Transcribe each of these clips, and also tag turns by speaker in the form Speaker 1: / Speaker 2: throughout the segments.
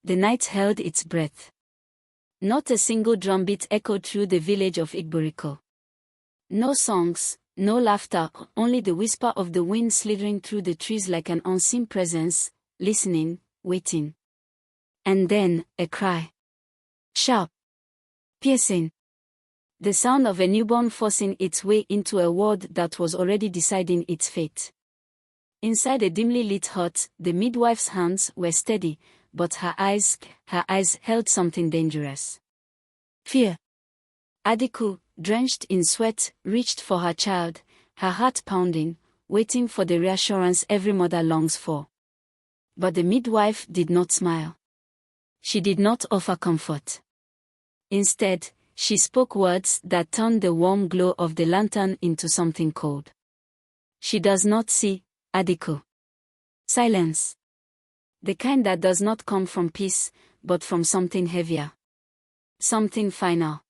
Speaker 1: The night held its breath. Not a single drumbeat echoed through the village of IGBERIKO. No songs, no laughter, only the whisper of the wind slithering through the trees like an unseen presence, listening, waiting. And then, a cry. Sharp. Piercing. The sound of a newborn forcing its way into a world that was already deciding its fate. Inside a dimly lit hut, the midwife's hands were steady, but her eyes held something dangerous. Fear. ADAKU, drenched in sweat, reached for her child, her heart pounding, waiting for the reassurance every mother longs for. But the midwife did not smile. She did not offer comfort. Instead, she spoke words that turned the warm glow of the lantern into something cold. She does not see, ADAKU. Silence. The kind that does not come from peace, but from something heavier. Something final.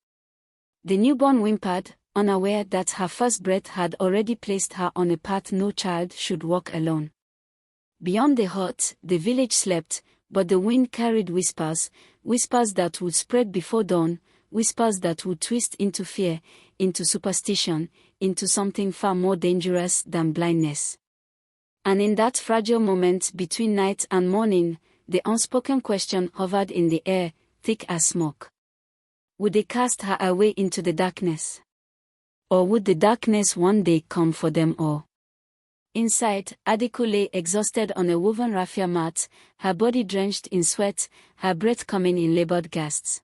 Speaker 1: The newborn whimpered, unaware that her first breath had already placed her on a path no child should walk alone. Beyond the hut, the village slept, but the wind carried whispers that would spread before dawn, whispers that would twist into fear, into superstition, into something far more dangerous than blindness. And in that fragile moment between night and morning, the unspoken question hovered in the air, thick as smoke. Would they cast her away into the darkness? Or would the darkness one day come for them all? Inside, ADAKU lay exhausted on a woven raffia mat, her body drenched in sweat, her breath coming in labored gasps.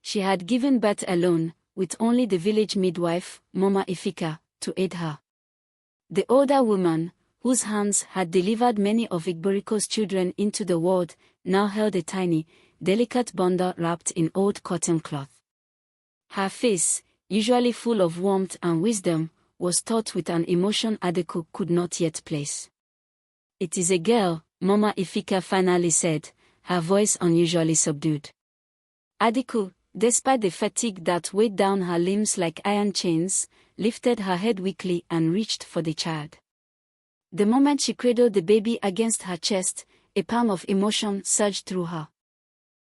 Speaker 1: She had given birth alone, with only the village midwife, Mama Ifika, to aid her. The older woman, whose hands had delivered many of IGBERIKO's children into the world, now held a tiny, delicate bundle wrapped in old cotton cloth. Her face, usually full of warmth and wisdom, was taut with an emotion ADAKU could not yet place. "It is a girl," Mama Ifika finally said, her voice unusually subdued. ADAKU, despite the fatigue that weighed down her limbs like iron chains, lifted her head weakly and reached for the child. The moment she cradled the baby against her chest, a pang of emotion surged through her.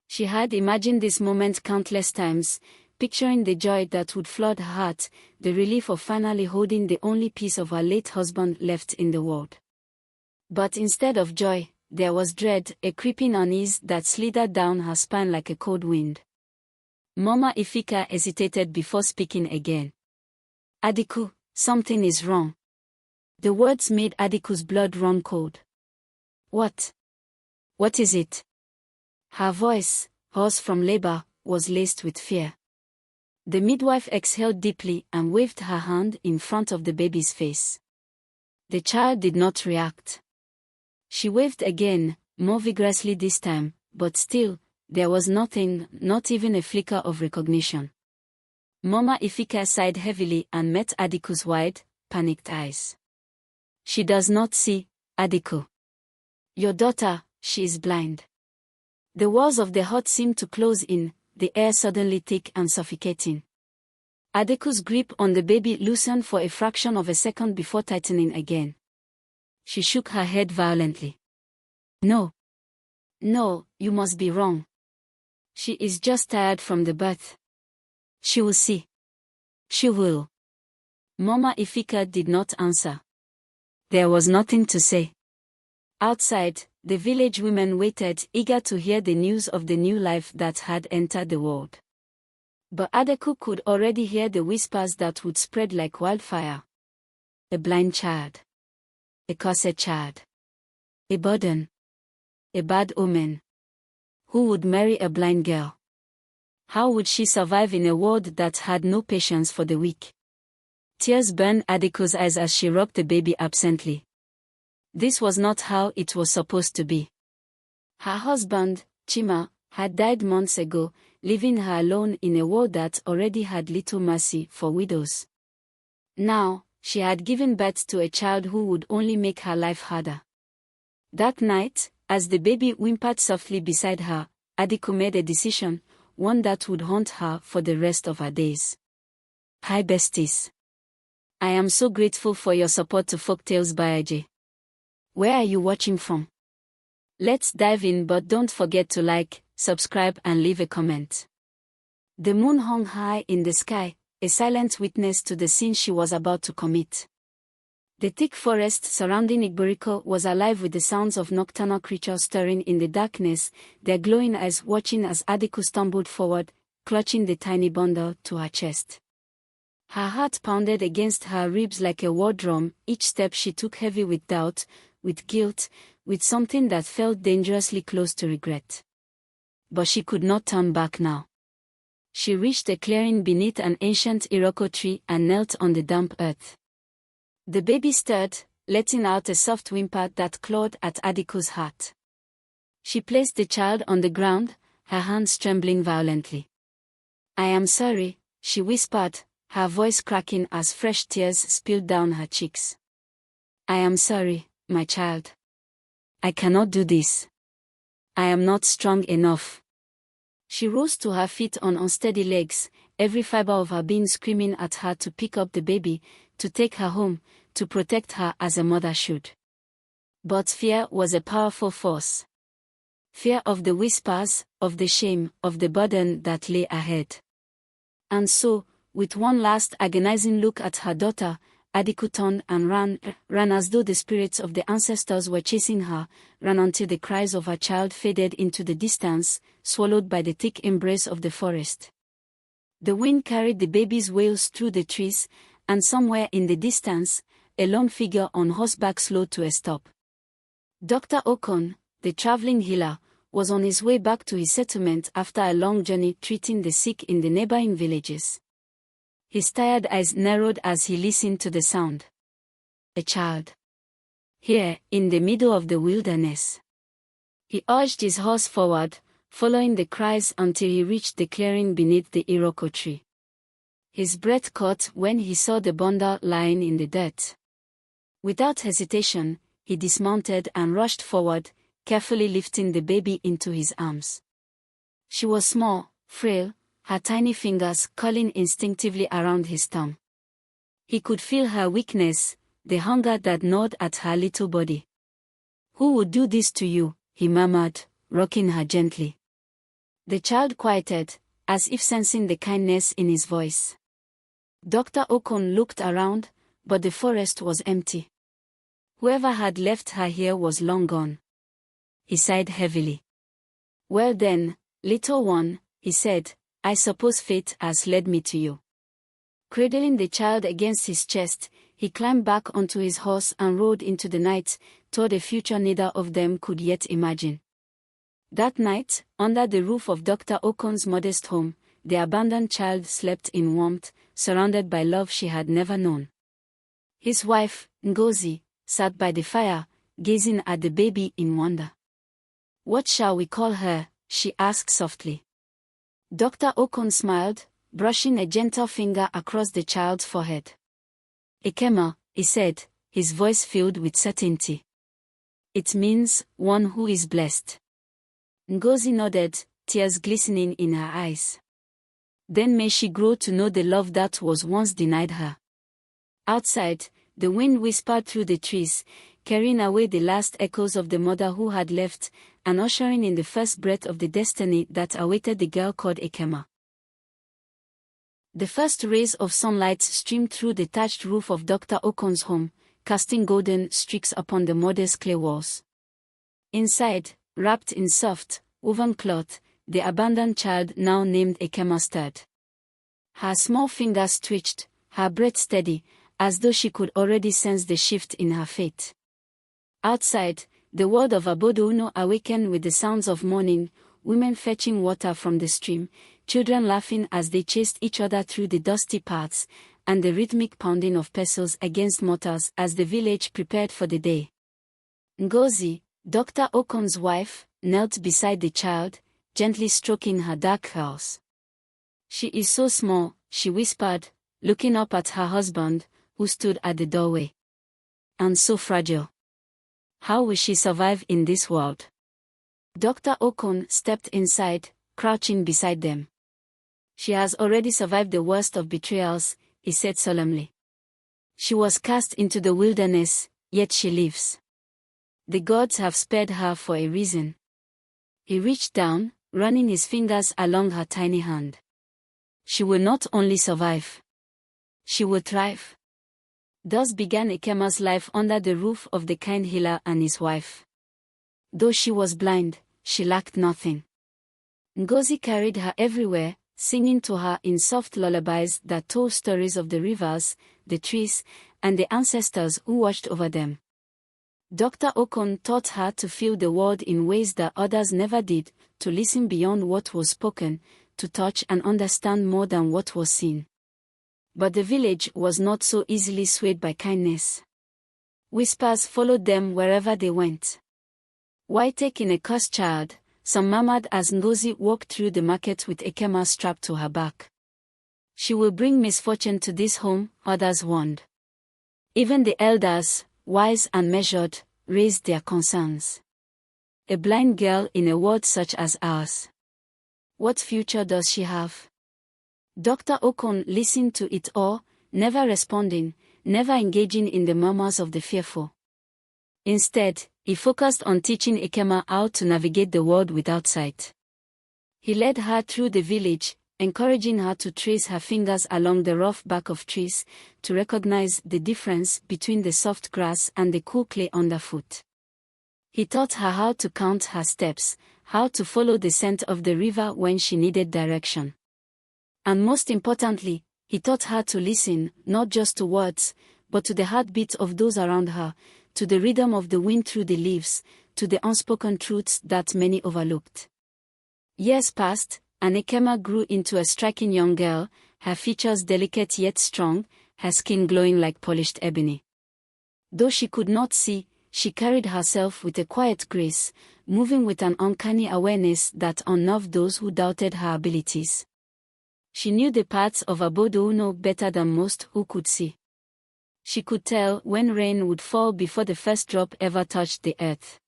Speaker 1: She had imagined this moment countless times, picturing the joy that would flood her heart, the relief of finally holding the only piece of her late husband left in the world. But instead of joy, there was dread, a creeping unease that slithered down her spine like a cold wind. Mama Ifika hesitated before speaking again. "ADAKU, something is wrong." The words made ADAKU's blood run cold. What? What is it?" Her voice, hoarse from labor, was laced with fear. The midwife exhaled deeply and waved her hand in front of the baby's face. The child did not react. She waved again, more vigorously this time, but still, there was nothing, not even a flicker of recognition. Mama Ifika sighed heavily and met ADAKU's wide, panicked eyes. "She does not see, ADAKU. Your daughter, she is blind." The walls of the hut seemed to close in, the air suddenly thick and suffocating. ADAKU's grip on the baby loosened for a fraction of a second before tightening again. She shook her head violently. "No. No, you must be wrong. She is just tired from the birth. She will see. She will." Mama Ifika did not answer. There was nothing to say. Outside, the village women waited, eager to hear the news of the new life that had entered the world. But ADAKU could already hear the whispers that would spread like wildfire. A blind child. A cursed child. A burden. A bad omen. Who would marry a blind girl? How would she survive in a world that had no patience for the weak? Tears burned ADAKU's eyes as she rocked the baby absently. This was not how it was supposed to be. Her husband, Chima, had died months ago, leaving her alone in a world that already had little mercy for widows. Now, she had given birth to a child who would only make her life harder. That night, as the baby whimpered softly beside her, ADAKU made a decision, one that would haunt her for the rest of her days. "Hi besties. I am so grateful for your support to Folktales by IG. Where are you watching from? Let's dive in, but don't forget to like, subscribe and leave a comment. The moon hung high in the sky, a silent witness to the sin she was about to commit. The thick forest surrounding IGBERIKO was alive with the sounds of nocturnal creatures stirring in the darkness, their glowing eyes watching as ADAKU stumbled forward, clutching the tiny bundle to her chest. Her heart pounded against her ribs like a war drum, each step she took heavy with doubt, with guilt, with something that felt dangerously close to regret. But she could not turn back now. She reached a clearing beneath an ancient iroko tree and knelt on the damp earth. The baby stirred, letting out a soft whimper that clawed at ADAKU's heart. She placed the child on the ground, her hands trembling violently. "I am sorry," she whispered, her voice cracking as fresh tears spilled down her cheeks. "I am sorry, my child. I cannot do this. I am not strong enough." She rose to her feet on unsteady legs, every fiber of her being screaming at her to pick up the baby, to take her home, to protect her as a mother should. But fear was a powerful force. Fear of the whispers, of the shame, of the burden that lay ahead. And so, with one last agonizing look at her daughter, ADAKU turned and ran as though the spirits of the ancestors were chasing her, ran until the cries of her child faded into the distance, swallowed by the thick embrace of the forest. The wind carried the baby's wails through the trees, and somewhere in the distance, a lone figure on horseback slowed to a stop. Dr. Okon, the traveling healer, was on his way back to his settlement after a long journey treating the sick in the neighboring villages. His tired eyes narrowed as he listened to the sound. A child. Here, in the middle of the wilderness. He urged his horse forward, following the cries until he reached the clearing beneath the iroko tree. His breath caught when he saw the bundle lying in the dirt. Without hesitation, he dismounted and rushed forward, carefully lifting the baby into his arms. She was small, frail, her tiny fingers curling instinctively around his thumb. He could feel her weakness, the hunger that gnawed at her little body. "Who would do this to you?" he murmured, rocking her gently. The child quieted, as if sensing the kindness in his voice. Dr. Okon looked around, but the forest was empty. Whoever had left her here was long gone. He sighed heavily. "Well then, little one," he said, "I suppose fate has led me to you." Cradling the child against his chest, he climbed back onto his horse and rode into the night, toward a future neither of them could yet imagine. That night, under the roof of Dr. Okon's modest home, the abandoned child slept in warmth, surrounded by love she had never known. His wife, Ngozi, sat by the fire, gazing at the baby in wonder. "What shall we call her?" she asked softly. Dr. Okon smiled, brushing a gentle finger across the child's forehead. "EKEMMA," he said, his voice filled with certainty. "It means, one who is blessed." Ngozi nodded, tears glistening in her eyes. "Then may she grow to know the love that was once denied her." Outside, the wind whispered through the trees, carrying away the last echoes of the mother who had left, and ushering in the first breath of the destiny that awaited the girl called EKEMMA. The first rays of sunlight streamed through the thatched roof of Dr. Okon's home, casting golden streaks upon the modest clay walls. Inside, wrapped in soft, woven cloth, the abandoned child now named EKEMMA stirred. Her small fingers twitched, her breath steady, as though she could already sense the shift in her fate. Outside, the world of Abodouno awakened with the sounds of mourning, women fetching water from the stream, children laughing as they chased each other through the dusty paths, and the rhythmic pounding of pestles against mortars as the village prepared for the day. Ngozi, Dr. Okon's wife, knelt beside the child, gently stroking her dark curls. "She is so small," she whispered, looking up at her husband, who stood at the doorway. "And so fragile. How will she survive in this world?" Dr. Okon stepped inside, crouching beside them. "She has already survived the worst of betrayals," he said solemnly. "She was cast into the wilderness, yet she lives. The gods have spared her for a reason. He reached down, running his fingers along her tiny hand. She will not only survive. She will thrive. Thus began EKEMMA's life under the roof of the kind healer and his wife. Though she was blind, she lacked nothing. Ngozi carried her everywhere, singing to her in soft lullabies that told stories of the rivers, the trees, and the ancestors who watched over them. Dr. Okon taught her to feel the world in ways that others never did, to listen beyond what was spoken, to touch and understand more than what was seen. But the village was not so easily swayed by kindness. Whispers followed them wherever they went. Why taking a cursed child? Some murmured as Ngozi walked through the market with EKEMMA strapped to her back. She will bring misfortune to this home, others warned. Even the elders, wise and measured, raised their concerns. A blind girl in a world such as ours. What future does she have? Dr. Okon listened to it all, never responding, never engaging in the murmurs of the fearful. Instead, he focused on teaching EKEMMA how to navigate the world without sight. He led her through the village, encouraging her to trace her fingers along the rough bark of trees, to recognize the difference between the soft grass and the cool clay underfoot. He taught her how to count her steps, how to follow the scent of the river when she needed direction. And most importantly, he taught her to listen, not just to words, but to the heartbeat of those around her, to the rhythm of the wind through the leaves, to the unspoken truths that many overlooked. Years passed, and EKEMMA grew into a striking young girl, her features delicate yet strong, her skin glowing like polished ebony. Though she could not see, she carried herself with a quiet grace, moving with an uncanny awareness that unnerved those who doubted her abilities. She knew the paths of Abodo better than most who could see. She could tell when rain would fall before the first drop ever touched the earth.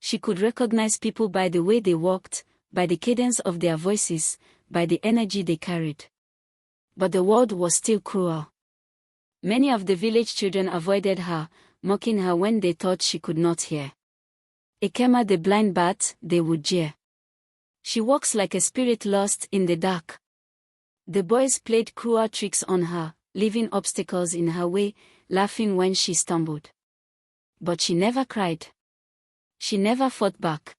Speaker 1: She could recognize people by the way they walked, by the cadence of their voices, by the energy they carried. But the world was still cruel. Many of the village children avoided her, mocking her when they thought she could not hear. EKEMMA the blind bat, they would jeer. She walks like a spirit lost in the dark. The boys played cruel tricks on her, leaving obstacles in her way, laughing when she stumbled. But she never cried. She never fought back.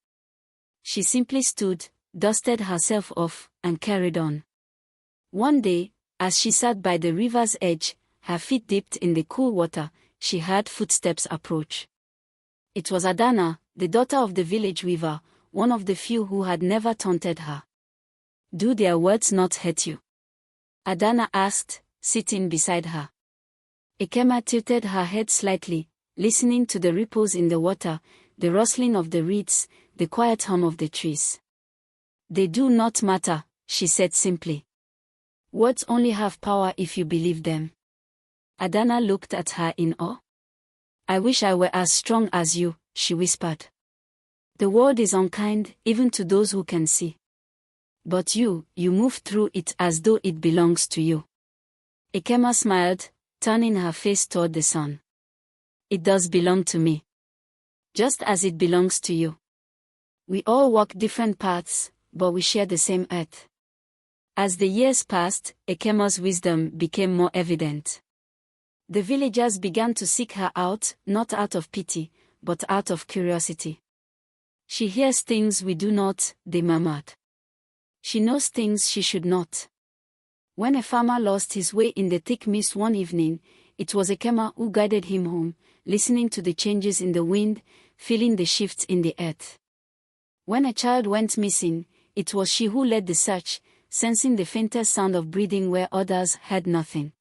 Speaker 1: She simply stood, dusted herself off, and carried on. One day, as she sat by the river's edge, her feet dipped in the cool water, she heard footsteps approach. It was Adana, the daughter of the village weaver, one of the few who had never taunted her. "Do their words not hurt you?" Adana asked, sitting beside her. EKEMMA tilted her head slightly, listening to the ripples in the water, the rustling of the reeds, the quiet hum of the trees. "They do not matter," she said simply. "Words only have power if you believe them." Adana looked at her in awe. "I wish I were as strong as you," she whispered. "The world is unkind, even to those who can see. But you move through it as though it belongs to you." EKEMMA smiled, turning her face toward the sun. "It does belong to me. Just as it belongs to you. We all walk different paths, but we share the same earth." As the years passed, EKEMMA's wisdom became more evident. The villagers began to seek her out, not out of pity, but out of curiosity. "She hears things we do not," they murmured. "She knows things she should not." When a farmer lost his way in the thick mist one evening, it was EKEMMA who guided him home, listening to the changes in the wind, feeling the shifts in the earth. When a child went missing, it was she who led the search, sensing the faintest sound of breathing where others heard nothing.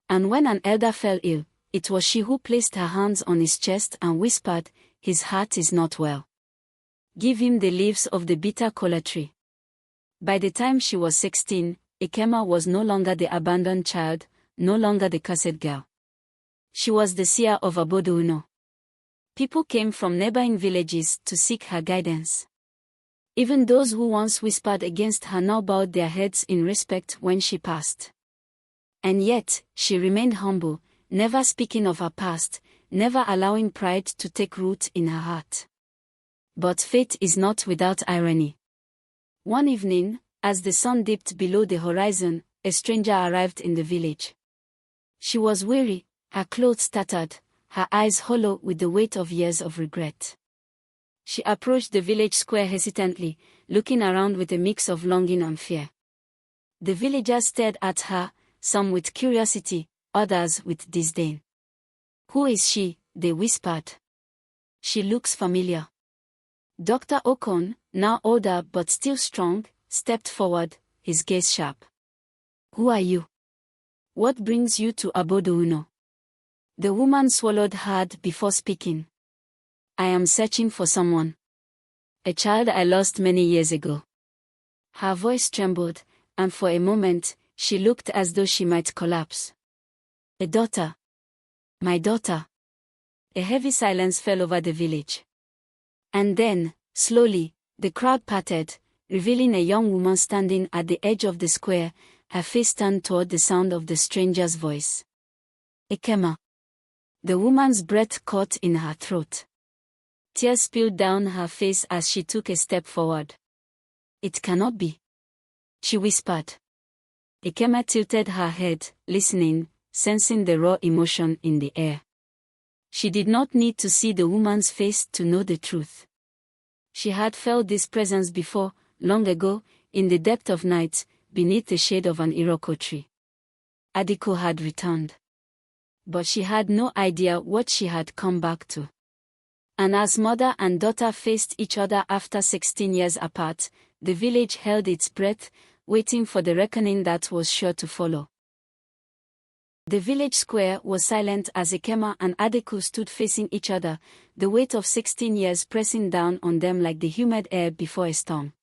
Speaker 1: And when an elder fell ill, it was she who placed her hands on his chest and whispered, "His heart is not well. Give him the leaves of the bitter kola tree." By the time she was 16, EKEMMA was no longer the abandoned child, no longer the cursed girl. She was the seer of Abodo. People came from neighboring villages to seek her guidance. Even those who once whispered against her now bowed their heads in respect when she passed. And yet, she remained humble, never speaking of her past, never allowing pride to take root in her heart. But fate is not without irony. One evening, as the sun dipped below the horizon, a stranger arrived in the village. She was weary, her clothes tattered, her eyes hollow with the weight of years of regret. She approached the village square hesitantly, looking around with a mix of longing and fear. The villagers stared at her, some with curiosity, others with disdain. "Who is she?" they whispered. "She looks familiar." Dr. Okon, now older but still strong, stepped forward, his gaze sharp. "Who are you? What brings you to Abodouno?" The woman swallowed hard before speaking. "I am searching for someone. A child I lost many years ago." Her voice trembled, and for a moment, she looked as though she might collapse. "A daughter. My daughter." A heavy silence fell over the village. And then, slowly, the crowd parted, revealing a young woman standing at the edge of the square, her face turned toward the sound of the stranger's voice. "EKEMMA." The woman's breath caught in her throat. Tears spilled down her face as she took a step forward. "It cannot be," she whispered. EKEMMA tilted her head, listening, sensing the raw emotion in the air. She did not need to see the woman's face to know the truth. She had felt this presence before, long ago, in the depth of night, beneath the shade of an iroko tree. ADAKU had returned. But she had no idea what she had come back to. And as mother and daughter faced each other after 16 years apart, the village held its breath, waiting for the reckoning that was sure to follow. The village square was silent as EKEMMA and ADAKU stood facing each other, the weight of 16 years pressing down on them like the humid air before a storm.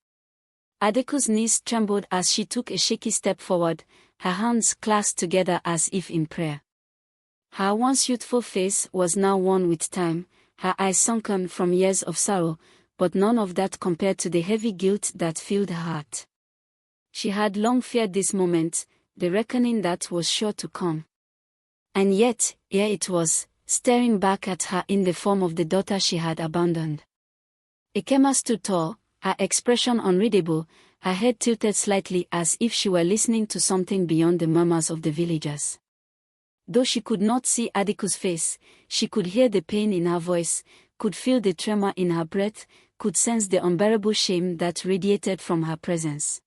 Speaker 1: ADAKU's knees trembled as she took a shaky step forward, her hands clasped together as if in prayer. Her once youthful face was now worn with time, her eyes sunken from years of sorrow, but none of that compared to the heavy guilt that filled her heart. She had long feared this moment, the reckoning that was sure to come. And yet, here it was, staring back at her in the form of the daughter she had abandoned. EKEMMA stood tall, her expression unreadable, her head tilted slightly as if she were listening to something beyond the murmurs of the villagers. Though she could not see ADAKU's face, she could hear the pain in her voice, could feel the tremor in her breath, could sense the unbearable shame that radiated from her presence.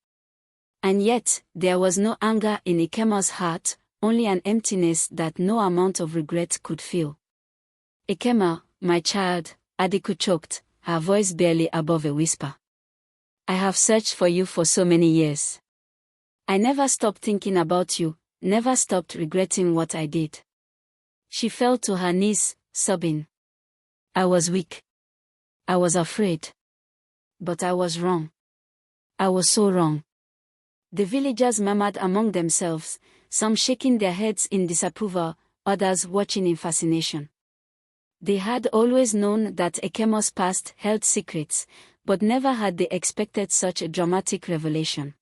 Speaker 1: And yet, there was no anger in EKEMMA's heart, only an emptiness that no amount of regret could fill. "EKEMMA, my child," ADAKU choked, her voice barely above a whisper. "I have searched for you for so many years. I never stopped thinking about you, never stopped regretting what I did." She fell to her knees, sobbing. "I was weak. I was afraid. But I was wrong. I was so wrong." The villagers murmured among themselves, some shaking their heads in disapproval, others watching in fascination. They had always known that EKEMMA's past held secrets, but never had they expected such a dramatic revelation.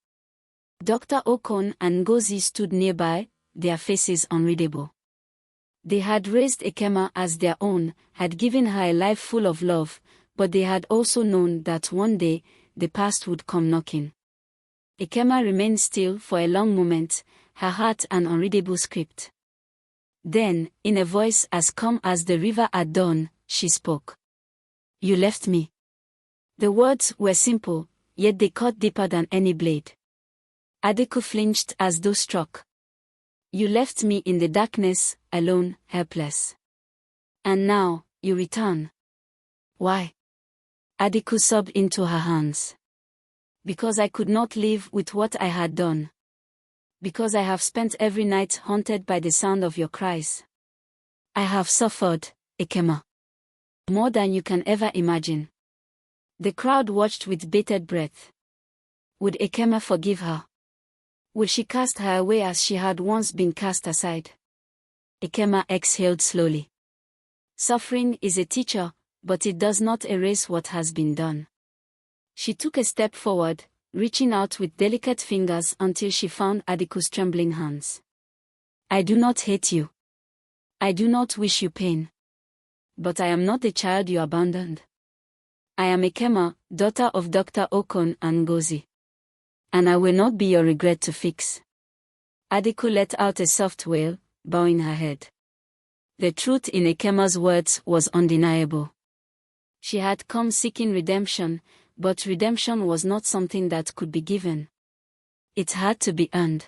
Speaker 1: Dr. Okon and Ngozi stood nearby, their faces unreadable. They had raised EKEMMA as their own, had given her a life full of love, but they had also known that one day, the past would come knocking. EKEMMA remained still for a long moment, her heart an unreadable script. Then, in a voice as calm as the river at dawn, she spoke. "You left me." The words were simple, yet they cut deeper than any blade. ADAKU flinched as though struck. "You left me in the darkness, alone, helpless. And now, you return. Why?" ADAKU sobbed into her hands. "Because I could not live with what I had done. Because I have spent every night haunted by the sound of your cries. I have suffered, EKEMMA. More than you can ever imagine." The crowd watched with bated breath. Would EKEMMA forgive her? Would she cast her away as she had once been cast aside? EKEMMA exhaled slowly. Suffering is a teacher, but it does not erase what has been done. She took a step forward, reaching out with delicate fingers until she found ADAKU's trembling hands. "I do not hate you. I do not wish you pain. But I am not the child you abandoned. I am EKEMMA, daughter of Dr. Okon and Ngozi. And I will not be your regret to fix. ADAKU let out a soft wail, bowing her head. The truth in EKEMMA's words was undeniable. She had come seeking redemption, but redemption was not something that could be given. It had to be earned.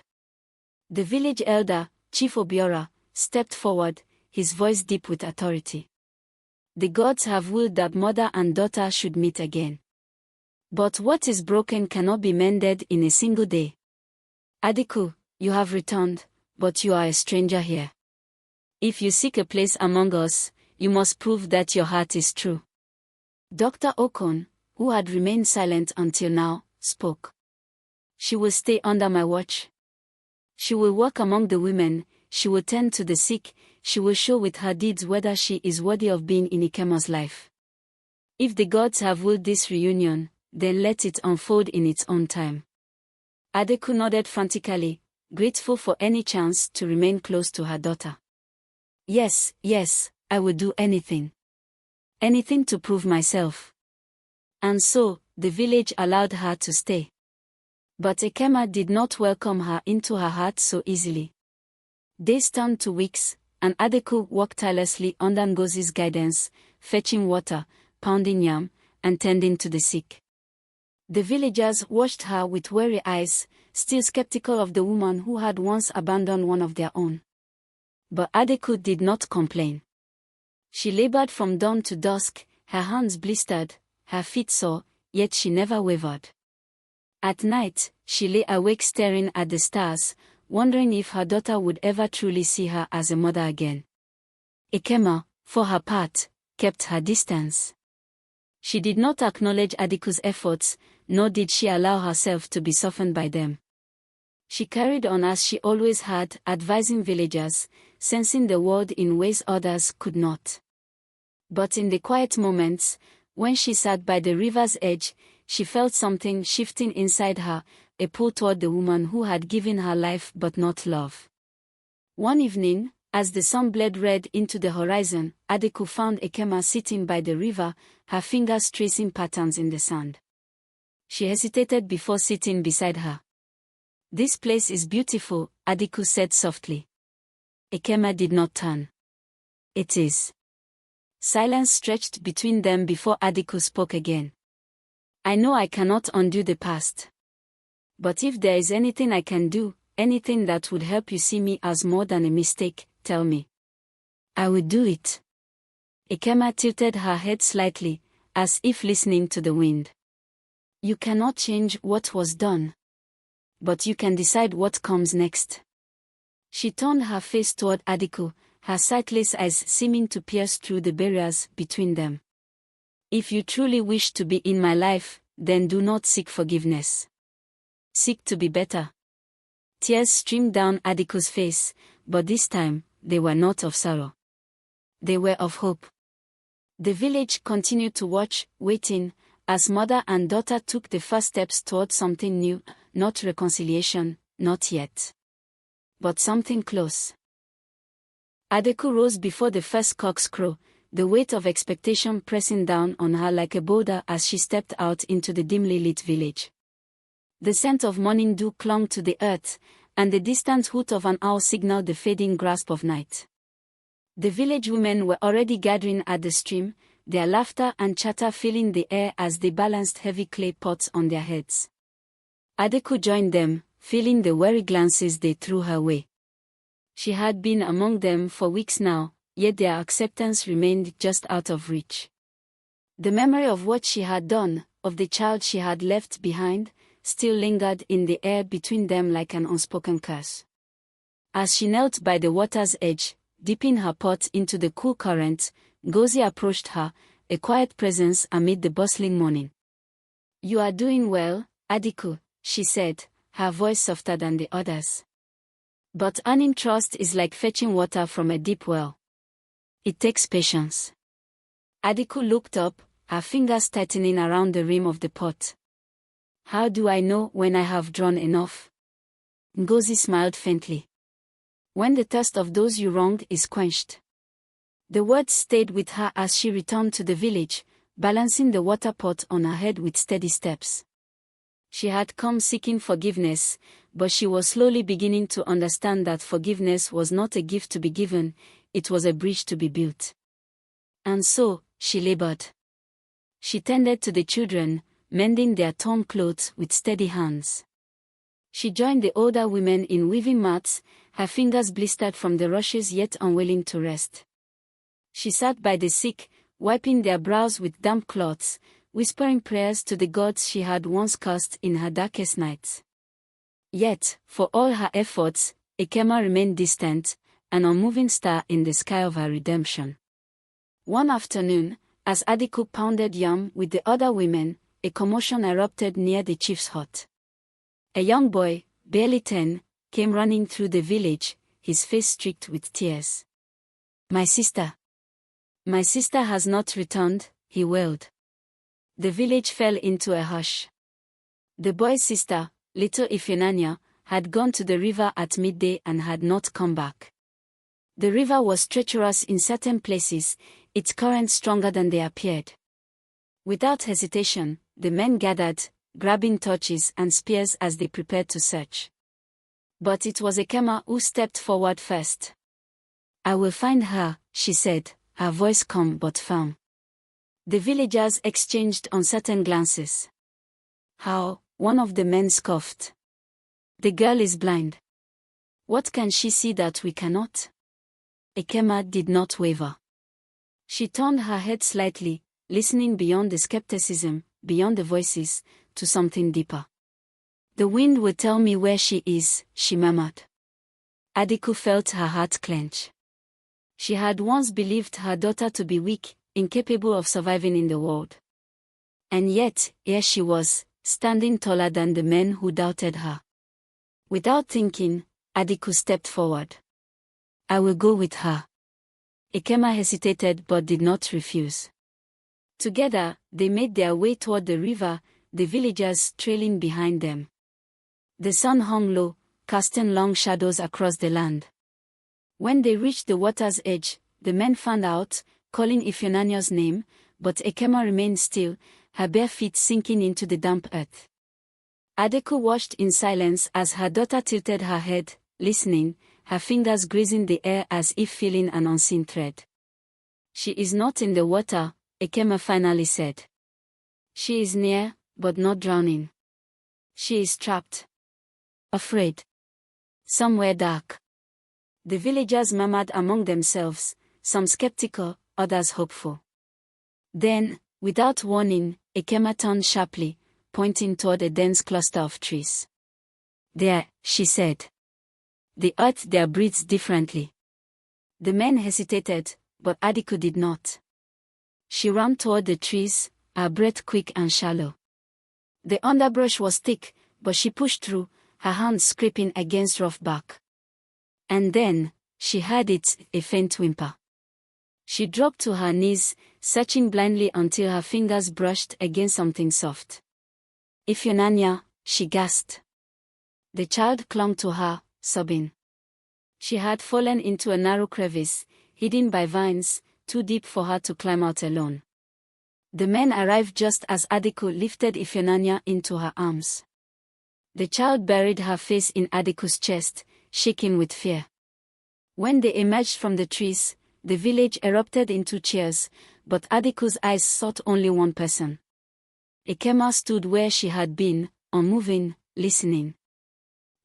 Speaker 1: The village elder, Chief Obiora, stepped forward, his voice deep with authority. The gods have willed that mother and daughter should meet again. But what is broken cannot be mended in a single day. ADAKU, you have returned, but you are a stranger here. If you seek a place among us, you must prove that your heart is true. Dr. Okon, who had remained silent until now, spoke. She will stay under my watch. She will walk among the women, she will tend to the sick, she will show with her deeds whether she is worthy of being in EKEMMA's life. If the gods have willed this reunion, then let it unfold in its own time. ADAKU nodded frantically, grateful for any chance to remain close to her daughter. Yes, I will do anything. Anything to prove myself. And so, the village allowed her to stay. But EKEMMA did not welcome her into her heart so easily. Days turned to weeks, and ADAKU worked tirelessly under Ngozi's guidance, fetching water, pounding yam, and tending to the sick. The villagers watched her with weary eyes, still skeptical of the woman who had once abandoned one of their own. But ADAKU did not complain. She labored from dawn to dusk, her hands blistered, her feet sore, yet she never wavered. At night, she lay awake staring at the stars, wondering if her daughter would ever truly see her as a mother again. EKEMMA, for her part, kept her distance. She did not acknowledge ADAKU's efforts, nor did she allow herself to be softened by them. She carried on as she always had, advising villagers, sensing the world in ways others could not. But in the quiet moments, when she sat by the river's edge, she felt something shifting inside her, a pull toward the woman who had given her life but not love. One evening, as the sun bled red into the horizon, ADAKU found EKEMMA sitting by the river, her fingers tracing patterns in the sand. She hesitated before sitting beside her. "This place is beautiful," ADAKU said softly. EKEMMA did not turn. "It is." Silence stretched between them before ADAKU spoke again. "I know I cannot undo the past. But if there is anything I can do, anything that would help you see me as more than a mistake, tell me. I will do it." EKEMMA tilted her head slightly, as if listening to the wind. "You cannot change what was done. But you can decide what comes next." She turned her face toward ADAKU, her sightless eyes seeming to pierce through the barriers between them. "If you truly wish to be in my life, then do not seek forgiveness. Seek to be better." Tears streamed down ADAKU's face, but this time, they were not of sorrow. They were of hope. The village continued to watch, waiting, as mother and daughter took the first steps toward something new, not reconciliation, not yet. But something close. ADAKU rose before the first cock's crow, the weight of expectation pressing down on her like a boulder as she stepped out into the dimly lit village. The scent of morning dew clung to the earth, and the distant hoot of an owl signaled the fading grasp of night. The village women were already gathering at the stream, their laughter and chatter filling the air as they balanced heavy clay pots on their heads. ADAKU joined them, feeling the wary glances they threw her way. She had been among them for weeks now, yet their acceptance remained just out of reach. The memory of what she had done, of the child she had left behind, still lingered in the air between them like an unspoken curse. As she knelt by the water's edge, dipping her pot into the cool current, Ngozi approached her, a quiet presence amid the bustling morning. "You are doing well, ADAKU," she said, her voice softer than the others. "But earning trust is like fetching water from a deep well. It takes patience." ADAKU looked up, her fingers tightening around the rim of the pot. "How do I know when I have drawn enough?" Ngozi smiled faintly. "When the thirst of those you wronged is quenched." The words stayed with her as she returned to the village, balancing the water pot on her head with steady steps. She had come seeking forgiveness, but she was slowly beginning to understand that forgiveness was not a gift to be given, it was a bridge to be built. And so, she labored. She tended to the children, mending their torn clothes with steady hands. She joined the older women in weaving mats, her fingers blistered from the rushes yet unwilling to rest. She sat by the sick, wiping their brows with damp cloths, whispering prayers to the gods she had once cursed in her darkest nights. Yet, for all her efforts, EKEMMA remained distant, an unmoving star in the sky of her redemption. One afternoon, as ADAKU pounded yam with the other women, a commotion erupted near the chief's hut. A young boy, barely 10, came running through the village, his face streaked with tears. "My sister. My sister has not returned," he wailed. The village fell into a hush. The boy's sister, little Ifunanya, had gone to the river at midday and had not come back. The river was treacherous in certain places, its current stronger than they appeared. Without hesitation, the men gathered, grabbing torches and spears as they prepared to search. But it was EKEMMA who stepped forward first. "I will find her," she said, her voice calm but firm. The villagers exchanged uncertain glances. "How?" one of the men scoffed. "The girl is blind. What can she see that we cannot?" EKEMMA did not waver. She turned her head slightly, listening beyond the skepticism, beyond the voices, to something deeper. "The wind will tell me where she is," she murmured. ADAKU felt her heart clench. She had once believed her daughter to be weak, incapable of surviving in the world. And yet, here she was, standing taller than the men who doubted her. Without thinking, ADAKU stepped forward. "I will go with her." EKEMMA hesitated but did not refuse. Together, they made their way toward the river, the villagers trailing behind them. The sun hung low, casting long shadows across the land. When they reached the water's edge, the men fanned out, calling Ifunanya's name, but EKEMMA remained still, her bare feet sinking into the damp earth. ADAKU watched in silence as her daughter tilted her head, listening, her fingers grazing the air as if feeling an unseen thread. "She is not in the water," EKEMMA finally said. "She is near, but not drowning. She is trapped. Afraid. Somewhere dark." The villagers murmured among themselves, some skeptical, others hopeful. Then, without warning, EKEMMA turned sharply, pointing toward a dense cluster of trees. "There," she said. "The earth there breathes differently." The men hesitated, but ADAKU did not. She ran toward the trees, her breath quick and shallow. The underbrush was thick, but she pushed through, her hands scraping against rough bark. And then, she heard it, a faint whimper. She dropped to her knees, searching blindly until her fingers brushed against something soft. "Ifunanya," she gasped. The child clung to her, sobbing. She had fallen into a narrow crevice, hidden by vines, too deep for her to climb out alone. The men arrived just as ADAKU lifted Ifunanya into her arms. The child buried her face in ADAKU's chest, shaking with fear. When they emerged from the trees, the village erupted into cheers, but ADAKU's eyes sought only one person. EKEMMA stood where she had been, unmoving, listening.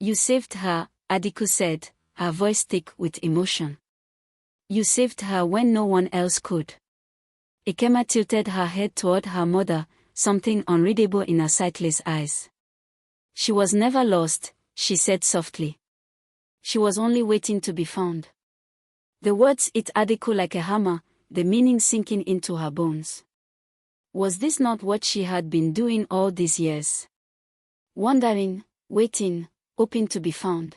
Speaker 1: "You saved her," ADAKU said, her voice thick with emotion. "You saved her when no one else could." EKEMMA tilted her head toward her mother, something unreadable in her sightless eyes. "She was never lost," she said softly. "She was only waiting to be found." The words hit ADAKU like a hammer, the meaning sinking into her bones. Was this not what she had been doing all these years? Wondering, waiting, hoping to be found.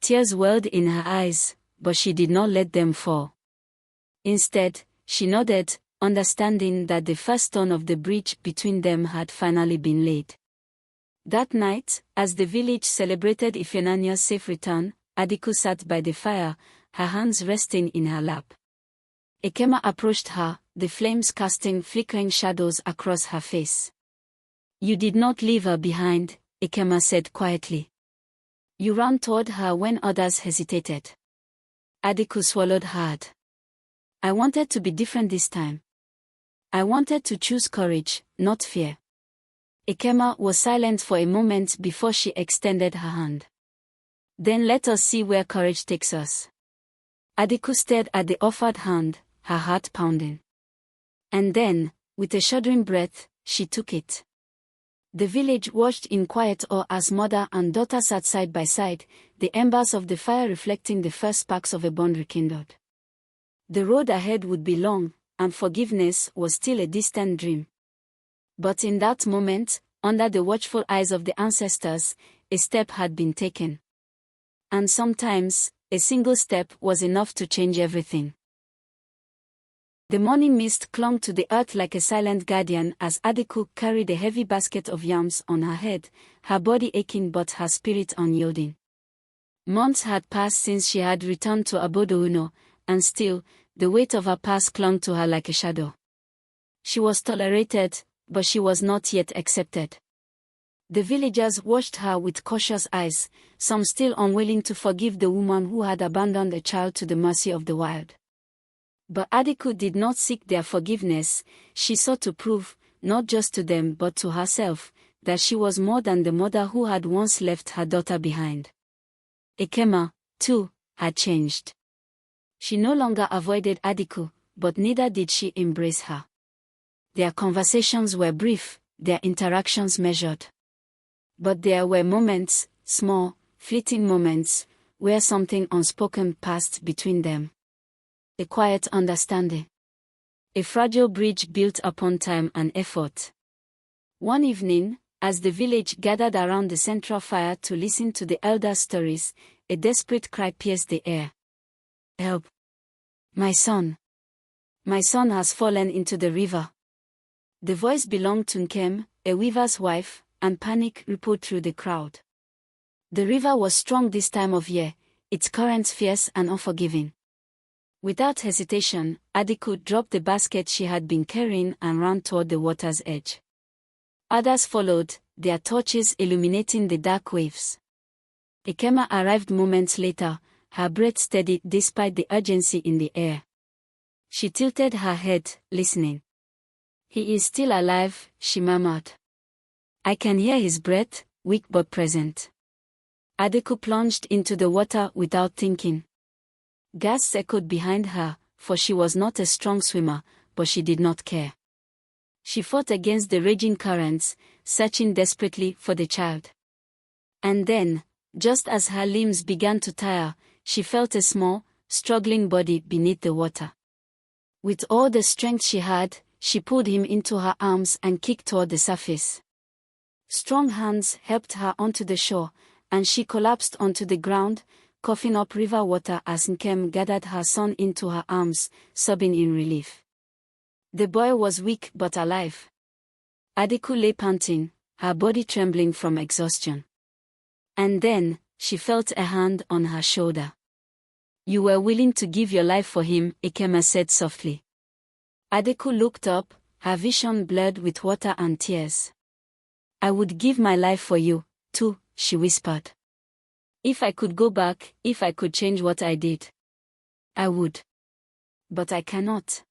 Speaker 1: Tears welled in her eyes, but she did not let them fall. Instead, she nodded, understanding that the first stone of the bridge between them had finally been laid. That night, as the village celebrated Ifunanya's safe return, ADAKU sat by the fire, her hands resting in her lap. EKEMMA approached her, the flames casting flickering shadows across her face. "You did not leave her behind," EKEMMA said quietly. "You ran toward her when others hesitated." ADAKU swallowed hard. "I wanted to be different this time. I wanted to choose courage, not fear." EKEMMA was silent for a moment before she extended her hand. "Then let us see where courage takes us." ADAKU stared at the offered hand, her heart pounding. And then, with a shuddering breath, she took it. The village watched in quiet awe as mother and daughter sat side by side, the embers of the fire reflecting the first sparks of a bond rekindled. The road ahead would be long, and forgiveness was still a distant dream. But in that moment, under the watchful eyes of the ancestors, a step had been taken. And sometimes, a single step was enough to change everything. The morning mist clung to the earth like a silent guardian as ADAKU carried a heavy basket of yams on her head, her body aching but her spirit unyielding. Months had passed since she had returned to Obodo, and still, the weight of her past clung to her like a shadow. She was tolerated, but she was not yet accepted. The villagers watched her with cautious eyes, some still unwilling to forgive the woman who had abandoned a child to the mercy of the wild. But ADAKU did not seek their forgiveness. She sought to prove, not just to them but to herself, that she was more than the mother who had once left her daughter behind. EKEMMA, too, had changed. She no longer avoided ADAKU, but neither did she embrace her. Their conversations were brief, their interactions measured. But there were moments, small, fleeting moments, where something unspoken passed between them. A quiet understanding. A fragile bridge built upon time and effort. One evening, as the village gathered around the central fire to listen to the elders' stories, a desperate cry pierced the air. "Help! My son! My son has fallen into the river." The voice belonged to Nkem, a weaver's wife, and panic rippled through the crowd. The river was strong this time of year, its currents fierce and unforgiving. Without hesitation, ADAKU dropped the basket she had been carrying and ran toward the water's edge. Others followed, their torches illuminating the dark waves. EKEMMA arrived moments later, her breath steady despite the urgency in the air. She tilted her head, listening. "He is still alive," she murmured. "I can hear his breath, weak but present." ADAKU plunged into the water without thinking. Gasps echoed behind her, for she was not a strong swimmer, but she did not care. She fought against the raging currents, searching desperately for the child. And then, just as her limbs began to tire, she felt a small, struggling body beneath the water. With all the strength she had, she pulled him into her arms and kicked toward the surface. Strong hands helped her onto the shore, and she collapsed onto the ground, coughing up river water as Nkem gathered her son into her arms, sobbing in relief. The boy was weak but alive. ADAKU lay panting, her body trembling from exhaustion. And then, she felt a hand on her shoulder. "You were willing to give your life for him," EKEMMA said softly. ADAKU looked up, her vision blurred with water and tears. "I would give my life for you, too," she whispered. "If I could go back, if I could change what I did, I would. But I cannot.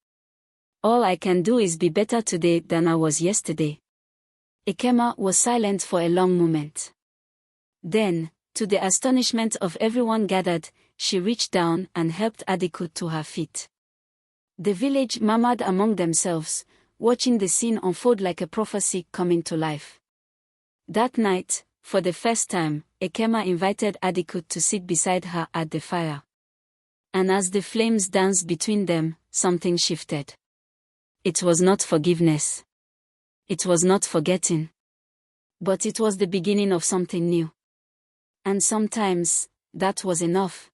Speaker 1: All I can do is be better today than I was yesterday." EKEMMA was silent for a long moment. Then, to the astonishment of everyone gathered, she reached down and helped ADAKU to her feet. The village murmured among themselves, watching the scene unfold like a prophecy coming to life. That night, for the first time, EKEMMA invited ADAKU to sit beside her at the fire. And as the flames danced between them, something shifted. It was not forgiveness. It was not forgetting. But it was the beginning of something new. And sometimes, that was enough.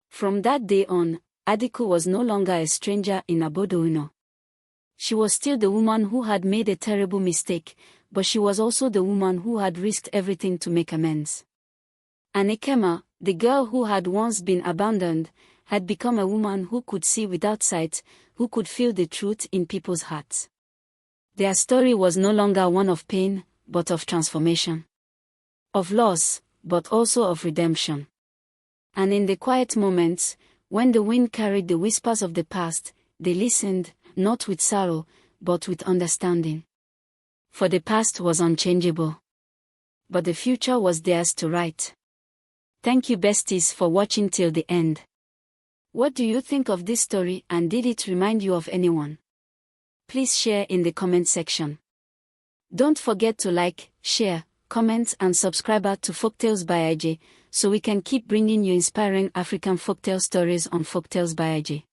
Speaker 1: From that day on, ADAKU was no longer a stranger in Obodo. She was still the woman who had made a terrible mistake, but she was also the woman who had risked everything to make amends. And EKEMMA, the girl who had once been abandoned, had become a woman who could see without sight, who could feel the truth in people's hearts. Their story was no longer one of pain, but of transformation. Of loss, but also of redemption. And in the quiet moments, when the wind carried the whispers of the past, they listened, not with sorrow, but with understanding. For the past was unchangeable. But the future was theirs to write. Thank you besties for watching till the end. What do you think of this story, and did it remind you of anyone? Please share in the comment section. Don't forget to like, share, comment and subscribe to Folktales by IG, so we can keep bringing you inspiring African folktale stories on Folktales by IG.